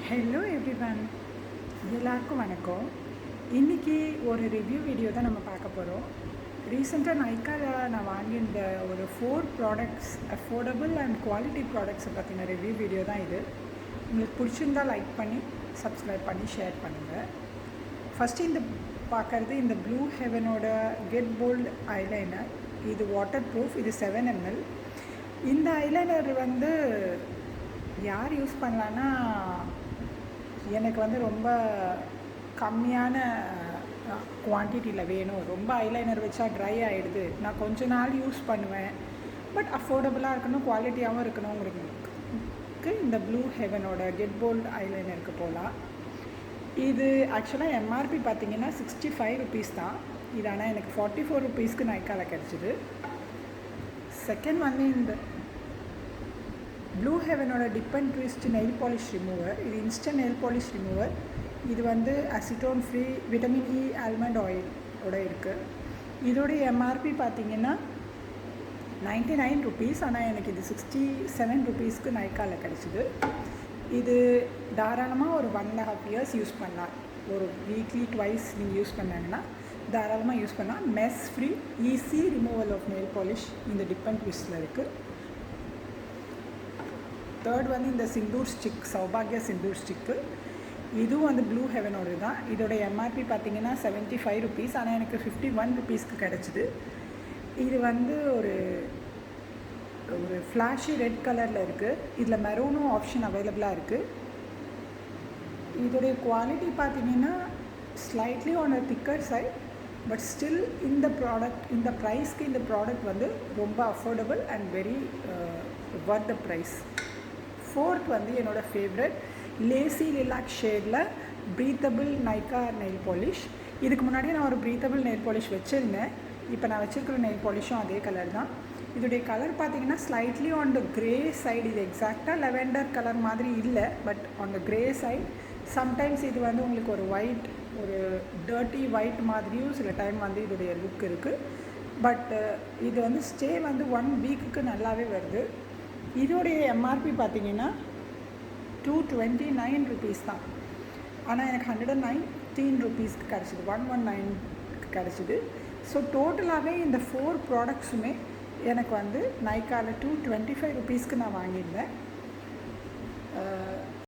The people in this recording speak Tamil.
ஹலோ எவ்ரிவன், எல்லாருக்கும் வணக்கம். இன்றைக்கி ஒரு ரிவ்யூ வீடியோ தான் நம்ம பார்க்க போகிறோம். ரீசெண்டாக நைக்காவில் நான் வாங்கியிருந்த ஒரு 4 ப்ராடக்ட்ஸ், அஃபோர்டபுள் அண்ட் குவாலிட்டி ப்ராடக்ட்ஸை பற்றின ரிவ்யூ வீடியோ தான் இது. உங்களுக்கு பிடிச்சிருந்தால் லைக் பண்ணி சப்ஸ்கிரைப் பண்ணி ஷேர் பண்ணுங்கள். ஃபஸ்ட்டு பார்க்குறது இந்த ப்ளூ ஹெவனோட கெட் போல்ட் ஐலைனர். இது வாட்டர் ப்ரூஃப், இது 7 ml. இந்த ஐலைனர் யார் யூஸ் பண்ணலான்னா, எனக்கு ரொம்ப கம்மியான குவான்டிட்டியில் வேணும். ரொம்ப ஐலைனர் வச்சா ட்ரை ஆகிடுது, நான் கொஞ்ச நாள் யூஸ் பண்ணுவேன், பட் அஃபோர்டபுளாக இருக்கணும், குவாலிட்டியாகவும் இருக்கணுங்கிறதுக்கு இந்த ப்ளூ ஹெவனோட கெட் போல்ட் ஐலைனருக்கு போகலாம். இது ஆக்சுவலாக எம்ஆர்பி பார்த்திங்கன்னா 65 ருபீஸ் தான். இது ஆனால் எனக்கு 44 ருபீஸ்க்கு நைக்காவில் கிடச்சிது. செகண்ட் இந்த ப்ளூ ஹெவனோட dip and twist nail polish remover. இது இன்ஸ்டன்ட் நெயில் பாலிஷ் ரிமூவர். இது acetone free, vitamin E almond ஆயிலோட இருக்குது. இதோடைய எம்ஆர்பி பார்த்திங்கன்னா 99 ருபீஸ், ஆனால் எனக்கு இது 67 ருபீஸ்க்கு நைக்காவில் கிடச்சிது. இது தாராளமாக ஒரு 1.5 இயர்ஸ் யூஸ் பண்ணலாம். ஒரு வீக்லி ட்வைஸ் நீங்கள் யூஸ் பண்ணாங்கன்னா தாராளமாக யூஸ் பண்ணலாம். Mess free, easy removal of nail polish இந்த டிப் அண்ட் ட்விஸ்ட்டில் இருக்குது. தேர்ட் இந்த சிந்தூர் ஸ்டிக், சௌபாகியா சிந்தூர் ஸ்டிக்கு. இதுவும் ப்ளூ ஹெவனோடு தான். இதோட எம்ஆர்பி பார்த்திங்கன்னா 75 ருபீஸ், ஆனால் எனக்கு 51 ருபீஸ்க்கு கிடச்சிது. இது ஒரு ஒரு ஃப்ளாஷி ரெட் கலரில் இருக்குது. இதில் மெரூனும் ஆப்ஷன் அவைலபிளாக இருக்குது. இதோடைய குவாலிட்டி பார்த்திங்கன்னா slightly on a thicker side, but still இந்த ப்ராடக்ட், இந்த ப்ரைஸ்க்கு இந்த ப்ராடக்ட் ரொம்ப affordable and very worth the price. Fourth என்னோடய ஃபேவரட் லேசி ரிலாக்ஸ் ஷேடில் ப்ரீத்தபிள் நைக்கா நெயில் பாலிஷ். இதுக்கு முன்னாடி நான் ஒரு ப்ரீத்தபிள் நெயில் பாலிஷ் வச்சுருந்தேன். இப்போ நான் வச்சுருக்கிற நெயில் பாலிஷும் அதே கலர் தான். இதோடைய கலர் பார்த்திங்கன்னா slightly on the grey side. இது எக்ஸாக்டாக லெவெண்டர் கலர் மாதிரி இல்லை, but on the grey side. Sometimes இது உங்களுக்கு ஒரு ஒயிட், ஒரு டர்ட்டி ஒயிட் மாதிரியும் சில டைம் இதோடைய லுக் இருக்குது. பட் இது ஸ்டே 1 வீக்குக்கு நல்லாவே வருது. இதோடைய எம்ஆர்பி பார்த்திங்கன்னா 229 ருபீஸ் தான், ஆனால் எனக்கு 119 ருபீஸ்க்கு கிடச்சிது, 119க்கு கிடச்சிது. ஸோ டோட்டலாகவே இந்த 4 ப்ராடக்ட்ஸுமே எனக்கு நைக்காவில் 225 ருபீஸ்க்கு நான் வாங்கியிருந்தேன்.